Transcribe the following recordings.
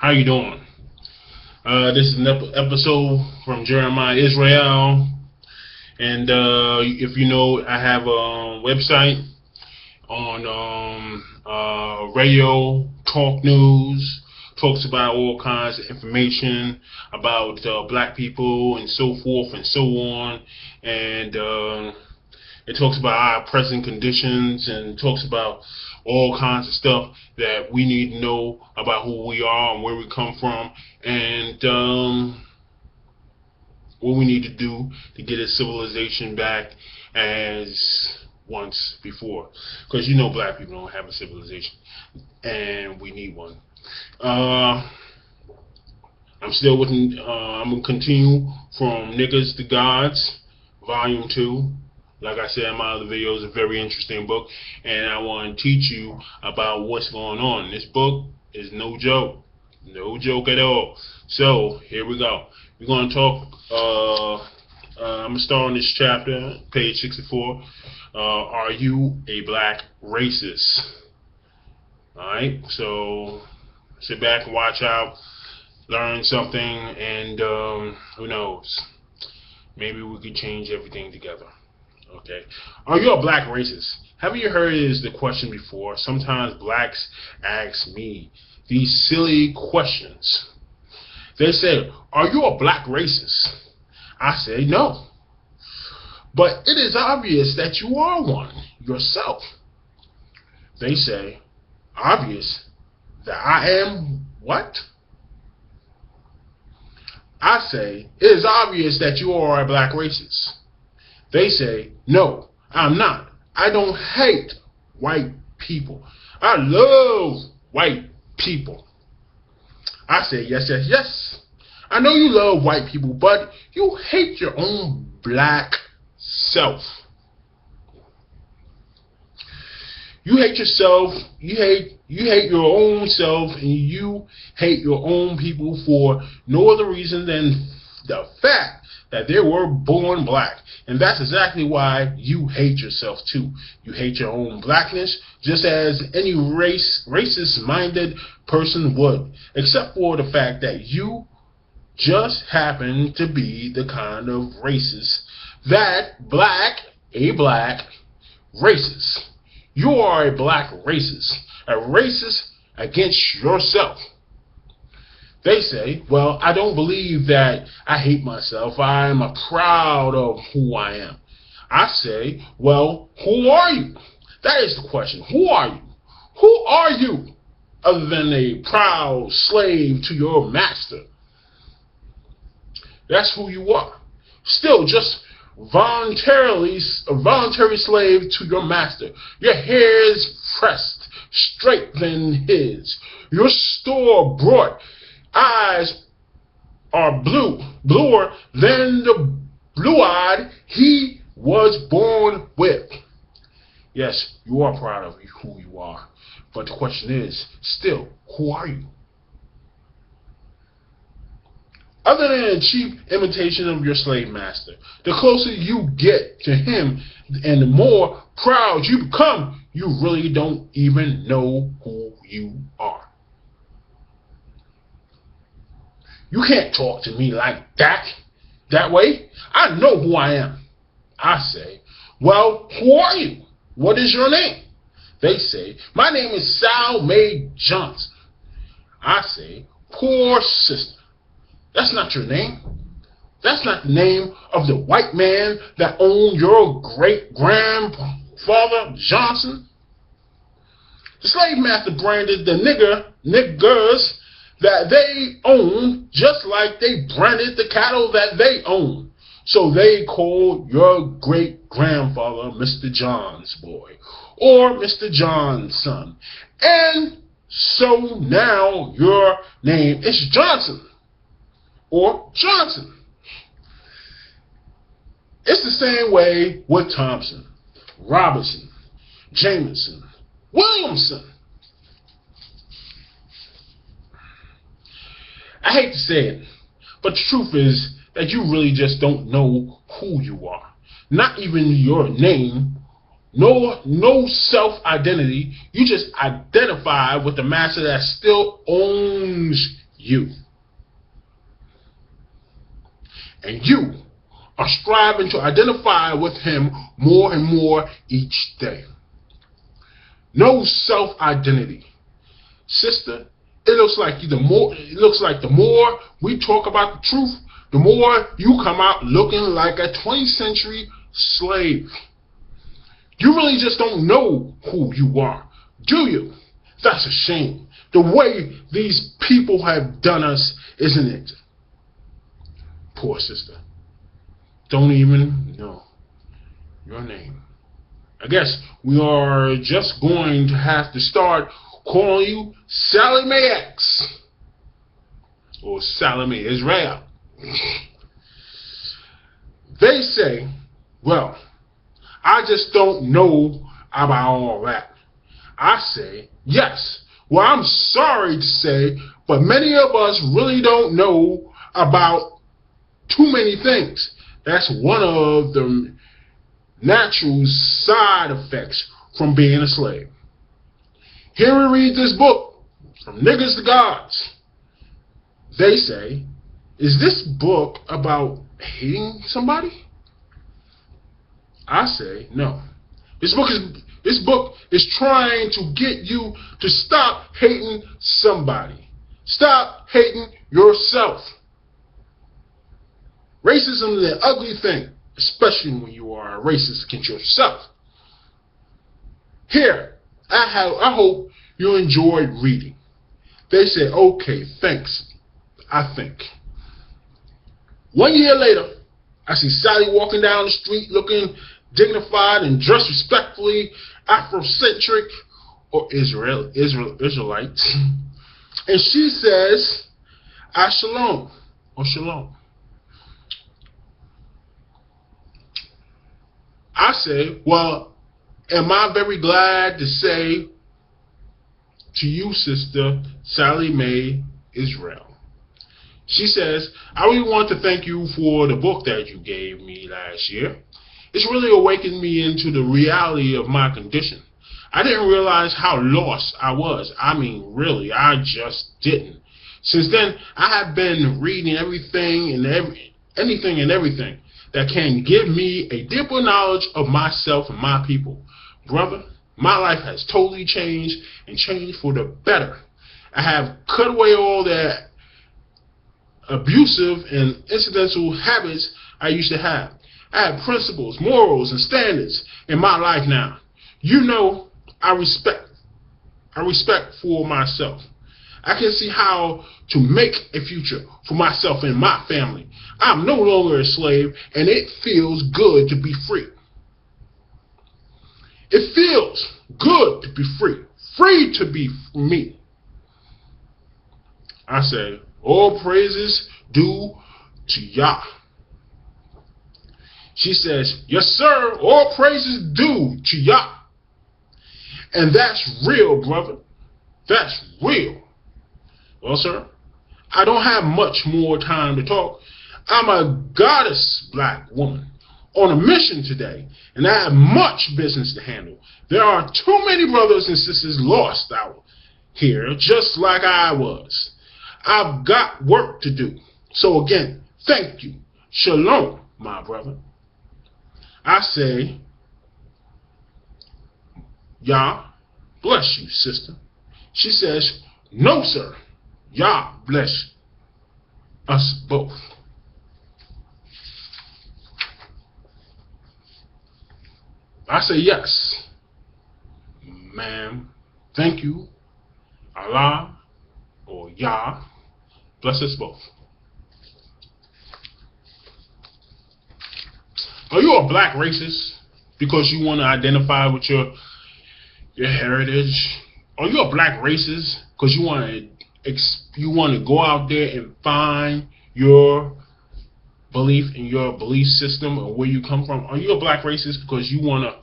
How you doing? This is an episode from Jeremiah Israel, and if you know, I have a website on radio, talk news, talks about all kinds of information about black people and so forth and so on, and it talks about our present conditions and talks about all kinds of stuff that we need to know about who we are and where we come from, and what we need to do to get a civilization back as once before. Because you know black people don't have a civilization, and we need one. I'm still with, I'm going to continue from Niggas to Gods, Volume 2. Like I said in my other videos, a very interesting book, and I want to teach you about what's going on. This book is no joke. No joke at all. So, here we go. We're going to talk, I'm going to start on this chapter, page 64. Are you a black racist? Alright, so sit back and watch out, learn something, and who knows, maybe we could change everything together. Okay, are you a black racist? Haven't you heard the question before? Sometimes blacks ask me these silly questions. They say, are you a black racist? I say no. But it is obvious that you are one yourself. They say, obvious that I am what? I say, it is obvious that you are a black racist. They say, no, I'm not. I don't hate white people. I love white people. I say, yes, yes, yes. I know you love white people, but you hate your own black self. You hate yourself, you hate your own self, and you hate your own people for no other reason than the fact that they were born black. And that's exactly why you hate yourself too. You hate your own blackness, just as any racist-minded person would, except for the fact that you just happen to be the kind of racist that a black racist. You are a black racist against yourself. They say, well, I don't believe that I hate myself. I am proud of who I am. I say, well, who are you? That is the question. Who are you? Who are you other than a proud slave to your master? That's who you are. Still just a voluntary slave to your master. Your hair is pressed straight than his. Your store-bought eyes are bluer than the blue-eyed he was born with. Yes, you are proud of who you are. But the question is, still, who are you? Other than a cheap imitation of your slave master, the closer you get to him and the more proud you become, you really don't even know who you are. You can't talk to me like that way. I know who I am. I say, well, who are you? What is your name? They say, my name is Sal Mae Johnson. I say, poor sister. That's not your name. That's not the name of the white man that owned your great-grandfather Johnson. The slave master branded the niggers that they owned just like they branded the cattle that they owned. So they called your great-grandfather Mr. John's boy or Mr. John's son. And so now your name is Johnson. Or Johnson. It's the same way with Thompson, Robinson, Jameson, Williamson. I hate to say it, but the truth is that you really just don't know who you are. Not even your name, no self-identity. You just identify with the master that still owns you. And you are striving to identify with him more and more each day. No self-identity. Sister, it looks like the more we talk about the truth, the more you come out looking like a 20th century slave. You really just don't know who you are, do you? That's a shame. The way these people have done us, isn't it? Poor sister. Don't even know your name. I guess we are just going to have to start calling you Sally Mae X or Sally Mae Israel. They say, well, I just don't know about all that. I say, yes. Well, I'm sorry to say, but many of us really don't know about too many things. That's one of the natural side effects from being a slave. Here we read this book, From Niggas to Gods. They say, is this book about hating somebody? I say, no. This book is trying to get you to stop hating somebody. Stop hating yourself. Racism is an ugly thing, especially when you are a racist against yourself. Here, I hope you enjoyed reading. They said, okay, thanks, I think. 1 year later, I see Sally walking down the street looking dignified and dressed respectfully, Afrocentric or Israelite. And she says, Shalom or Shalom. I say, well, am I very glad to say to you, sister Sally Mae Israel. She says, I really want to thank you for the book that you gave me last year. It's really awakened me into the reality of my condition. I didn't realize how lost I was. I mean, really, I just didn't. Since then, I have been reading anything and everything that can give me a deeper knowledge of myself and my people. Brother, my life has totally changed and changed for the better. I have cut away all that abusive and incidental habits I used to have. I have principles, morals, and standards in my life now. You know, I respect for myself. I can see how to make a future for myself and my family. I'm no longer a slave, and it feels good to be free. It feels good to be free. Free to be me. I say, all praises due to Yah. She says, yes, sir, all praises due to Yah. And that's real, brother. That's real. Well, sir, I don't have much more time to talk. I'm a goddess black woman on a mission today, and I have much business to handle. There are too many brothers and sisters lost out here, just like I was. I've got work to do. So again, thank you. Shalom, my brother. I say, Yah bless you, sister. She says, no, sir. Yah bless us both. I say, yes, ma'am. Thank you. Allah or Yah bless us both. Are you a black racist because you want to identify with your heritage? Are you a black racist because you want to go out there and find your belief in your belief system or where you come from? Are you a black racist because you want to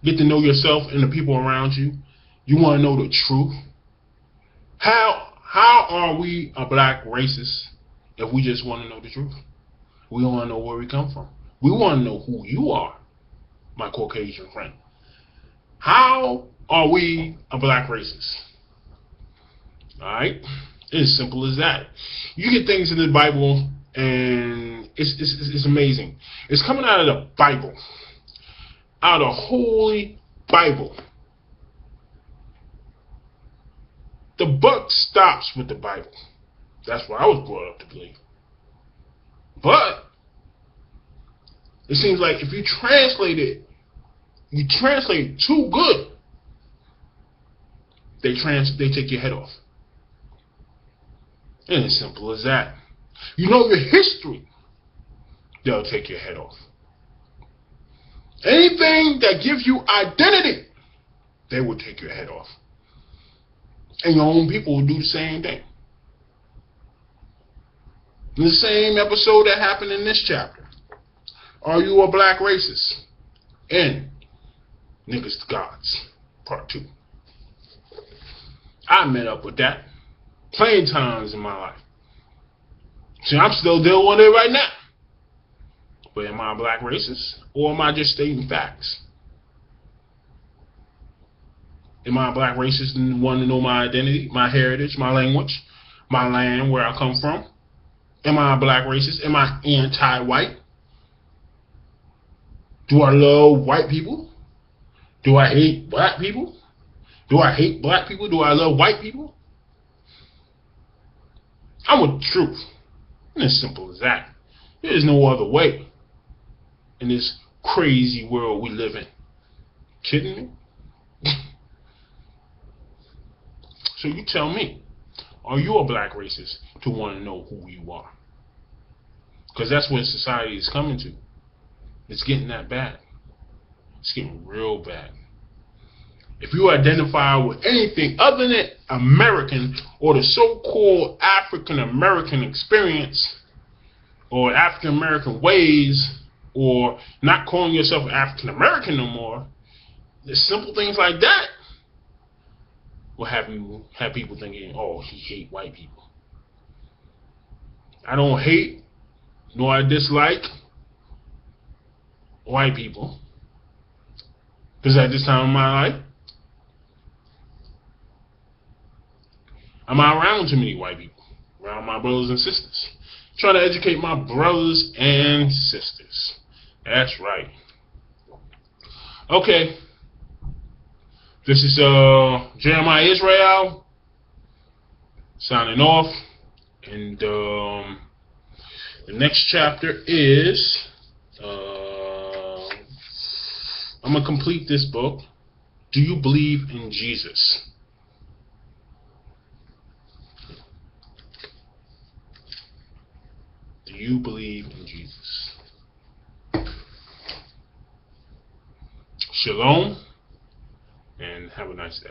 get to know yourself and the people around you? You want to know the truth? How are we a black racist if we just want to know the truth? We want to know where we come from. We want to know who you are, my Caucasian friend. How Are we a black racist? Alright? It's as simple as that. You get things in the Bible and it's amazing. It's coming out of the Bible. Out of the Holy Bible. The buck stops with the Bible. That's what I was brought up to believe. But it seems like if you translate it too good, they take your head off. And it's simple as that. You know your history, they'll take your head off. Anything that gives you identity, they will take your head off. And your own people will do the same thing. In the same episode that happened in this chapter. Are you a black racist? In Niggas to Gods, Part 2. I met up with that plenty times in my life. See, I'm still dealing with it right now. But am I a black racist? Or am I just stating facts? Am I a black racist and want to know my identity, my heritage, my language, my land, where I come from? Am I a black racist? Am I anti-white? Do I love white people? Do I hate black people? Do I hate black people? Do I love white people? I'm with the truth. And it's simple as that. There's no other way in this crazy world we live in. Kidding me? So you tell me, are you a black racist to want to know who you are? Because that's what society is coming to. It's getting that bad. It's getting real bad. If you identify with anything other than American or the so-called African American experience or African American ways, or not calling yourself African American no more, the simple things like that will have people thinking, oh, he hate white people. I don't hate nor I dislike white people, because at this time in my life, I'm not around too many white people. Around my brothers and sisters. Trying to educate my brothers and sisters. That's right. Okay. This is Jeremiah Israel signing off. And the next chapter is I'm going to complete this book. Do you believe in Jesus? Do you believe in Jesus? Shalom, and have a nice day.